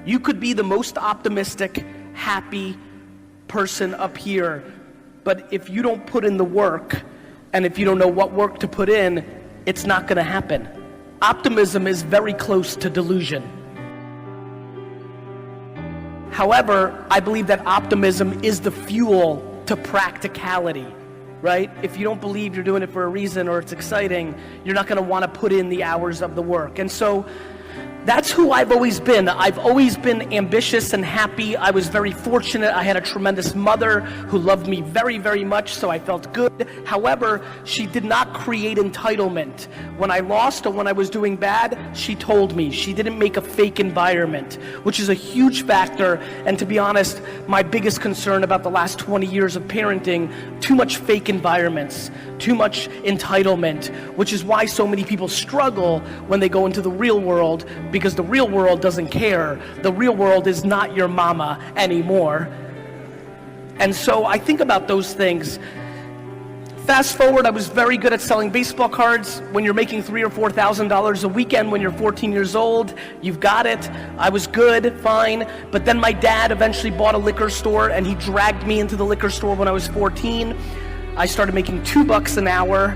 You could be the most optimistic, happy person up here, but if you don't put in the work, and if you don't know what work to put in, it's not gonna happen. Optimism is very close to delusion. However, I believe that optimism is the fuel to practicality, right? If you don't believe you're doing it for a reason or it's exciting, you're not gonna wanna put in the hours of the work. And so, that's who I've always been. I've always been ambitious and happy. I was very fortunate. I had a tremendous mother who loved me very, very much, so I felt good. However, she did not create entitlement. When I lost or when I was doing bad, she told me. She didn't make a fake environment, which is a huge factor. And to be honest, my biggest concern about the last 20 years of parenting, too much fake environments, too much entitlement, which is why so many people struggle when they go into the real world, because the real world doesn't care. The real world is not your mama anymore. And so I think about those things. Fast forward, I was very good at selling baseball cards. When you're making $3,000 or $4,000 a weekend when you're 14 years old, you've got it. I was good, fine. But then my dad eventually bought a liquor store, and he dragged me into the liquor store when I was 14. I started making $2 an hour,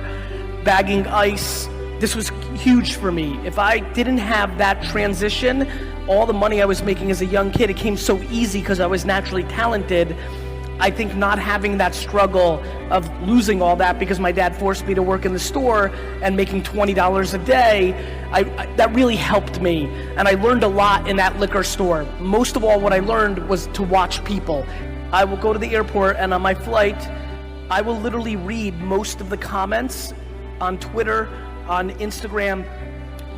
bagging ice. This was huge for me. If I didn't have that transition, all the money I was making as a young kid, it came so easy because I was naturally talented. I think not having that struggle of losing all that because my dad forced me to work in the store and making $20 a day, that really helped me. And I learned a lot in that liquor store. Most of all, what I learned was to watch people. I will go to the airport, and on my flight, I will literally read most of the comments on Twitter, on Instagram,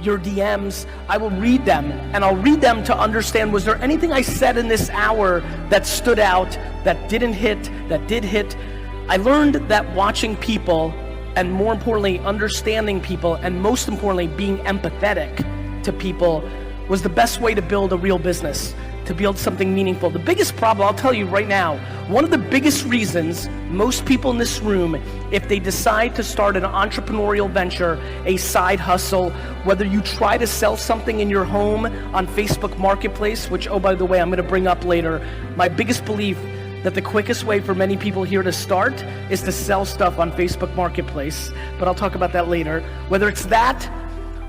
your DMs. I will read them, and I'll read them to understand, was there anything I said in this hour that stood out, that didn't hit, that did hit? I learned that watching people, and more importantly, understanding people, and most importantly, being empathetic to people was the best way to build a real business, to build something meaningful. The biggest problem, I'll tell you right now, one of the biggest reasons most people in this room, if they decide to start an entrepreneurial venture, a side hustle, whether you try to sell something in your home on Facebook Marketplace, which, oh, by the way, I'm gonna bring up later, my biggest belief that the quickest way for many people here to start is to sell stuff on Facebook Marketplace, but I'll talk about that later. Whether it's that,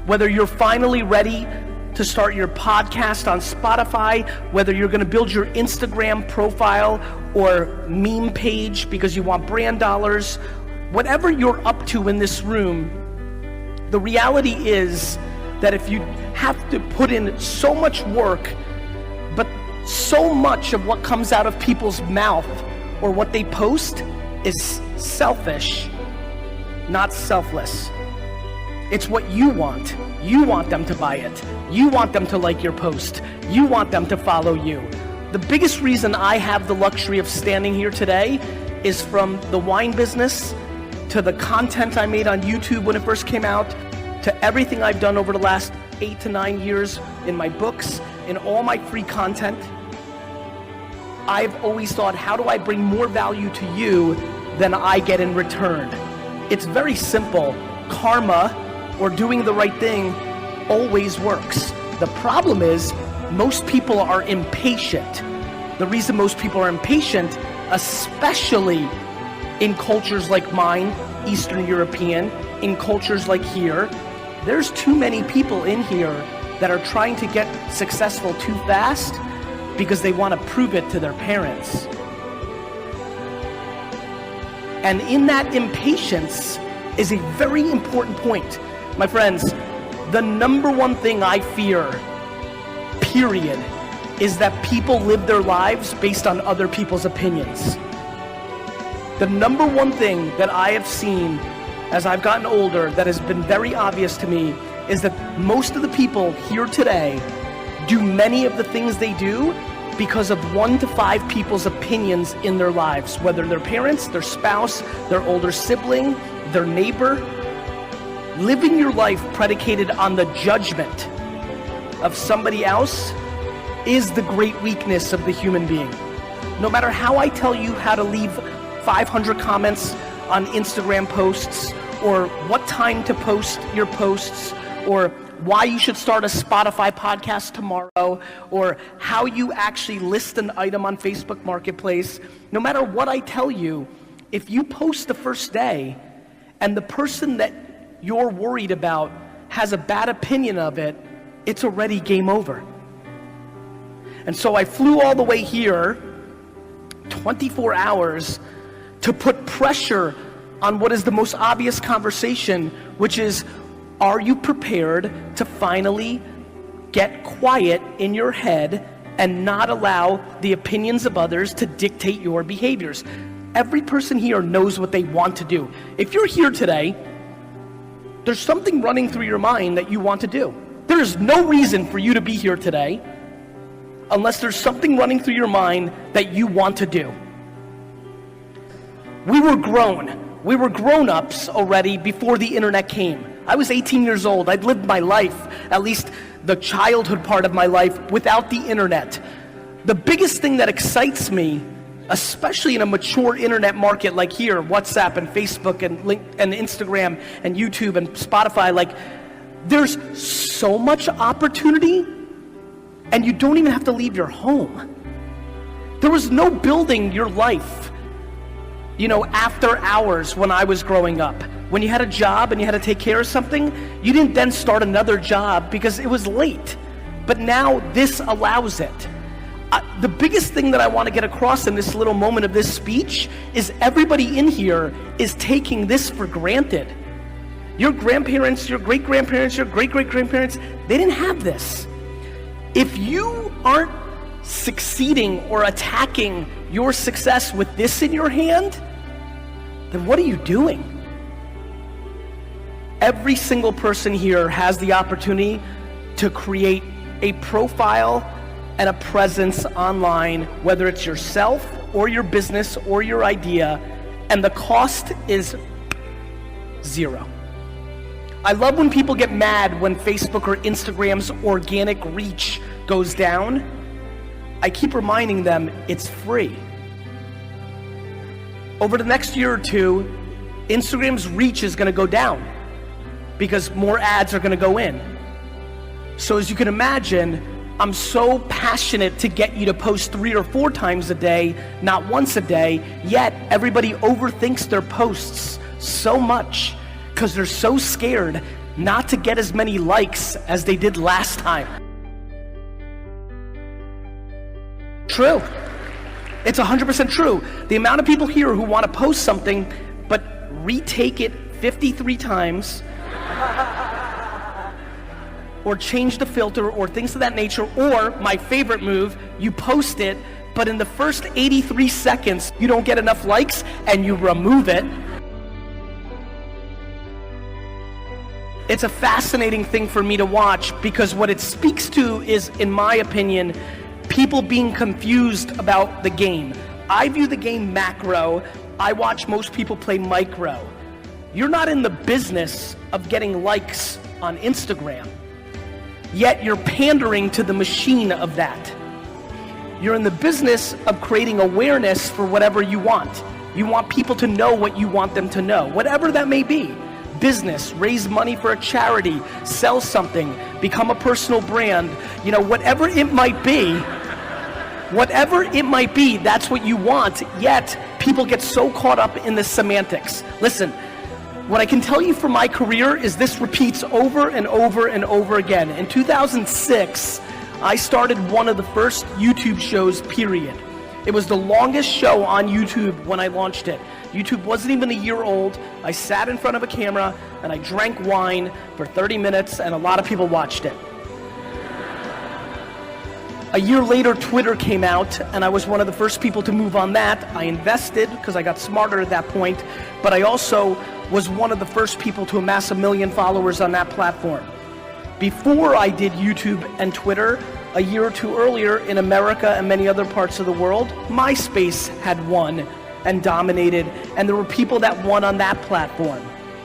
whether you're finally ready to start your podcast on Spotify, whether you're gonna build your Instagram profile or meme page because you want brand dollars, whatever you're up to in this room, the reality is that if you have to put in so much work, but so much of what comes out of people's mouth or what they post is selfish, not selfless. It's what you want. You want them to buy it. You want them to like your post. You want them to follow you. The biggest reason I have the luxury of standing here today is from the wine business, to the content I made on YouTube when it first came out, to everything I've done over the last 8 to 9 years in my books, in all my free content. I've always thought, how do I bring more value to you than I get in return? It's very simple. Karma, or doing the right thing, always works. The problem is, most people are impatient. The reason most people are impatient, especially in cultures like mine, Eastern European, in cultures like here, there's too many people in here that are trying to get successful too fast because they want to prove it to their parents. And in that impatience is a very important point. My friends, the number one thing I fear, period, is that people live their lives based on other people's opinions. The number one thing that I have seen as I've gotten older that has been very obvious to me is that most of the people here today do many of the things they do because of 1 to 5 people's opinions in their lives, whether their parents, their spouse, their older sibling, their neighbor. Living your life predicated on the judgment of somebody else is the great weakness of the human being. No matter how I tell you how to leave 500 comments on Instagram posts, or what time to post your posts, or why you should start a Spotify podcast tomorrow, or how you actually list an item on Facebook Marketplace, no matter what I tell you, if you post the first day and the person that you're worried about has a bad opinion of it, it's already game over. And so I flew all the way here, 24 hours, to put pressure on what is the most obvious conversation, which is, are you prepared to finally get quiet in your head and not allow the opinions of others to dictate your behaviors? Every person here knows what they want to do. If you're here today, there's something running through your mind that you want to do. There is no reason for you to be here today unless there's something running through your mind that you want to do. We were grown-ups already before the internet came. I was 18 years old. I'd lived my life, at least the childhood part of my life, without the internet. The biggest thing that excites me, especially in a mature internet market like here, WhatsApp and Facebook and Instagram and YouTube and Spotify, like, there's so much opportunity and you don't even have to leave your home. There was no building your life, after hours when I was growing up. When you had a job and you had to take care of something, you didn't then start another job because it was late. But now this allows it. The biggest thing that I want to get across in this little moment of this speech is everybody in here is taking this for granted. Your grandparents, your great-grandparents, your great-great-grandparents, they didn't have this. If you aren't succeeding or attacking your success with this in your hand, then what are you doing? Every single person here has the opportunity to create a profile and a presence online, whether it's yourself or your business or your idea, and the cost is zero. I love when people get mad when Facebook or Instagram's organic reach goes down. I keep reminding them it's free. Over the next year or two, Instagram's reach is going to go down because more ads are going to go in. So as you can imagine, I'm so passionate to get you to post 3 or 4 times a day, not once a day, yet everybody overthinks their posts so much because they're so scared not to get as many likes as they did last time. True. It's 100% true. The amount of people here who want to post something but retake it 53 times or change the filter or things of that nature, or my favorite move, you post it, but in the first 83 seconds, you don't get enough likes and you remove it. It's a fascinating thing for me to watch because what it speaks to is, in my opinion, people being confused about the game. I view the game macro. I watch most people play micro. You're not in the business of getting likes on Instagram, yet you're pandering to the machine of that. You're in the business of creating awareness for whatever you want. You want people to know what you want them to know, whatever that may be. Business, raise money for a charity, sell something, become a personal brand, whatever it might be. Whatever it might be, that's what you want, yet people get so caught up in the semantics. Listen, what I can tell you from my career is this repeats over and over and over again. In 2006, I started one of the first YouTube shows, period. It was the longest show on YouTube when I launched it. YouTube wasn't even a year old. I sat in front of a camera and I drank wine for 30 minutes and a lot of people watched it. A year later, Twitter came out and I was one of the first people to move on that. I invested because I got smarter at that point, but I also was one of the first people to amass 1 million followers on that platform. Before I did YouTube and Twitter, a year or two earlier in America and many other parts of the world, MySpace had won and dominated, and there were people that won on that platform.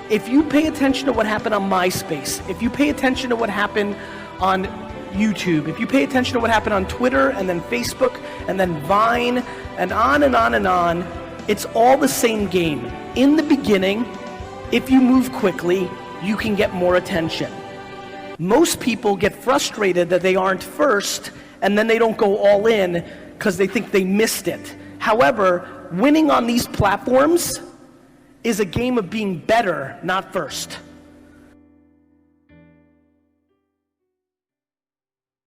If you pay attention to what happened on MySpace, if you pay attention to what happened on YouTube, if you pay attention to what happened on Twitter and then Facebook and then Vine and on and on and on, it's all the same game. In the beginning, if you move quickly, you can get more attention. Most people get frustrated that they aren't first, and then they don't go all in because they think they missed it. However, winning on these platforms is a game of being better, not first.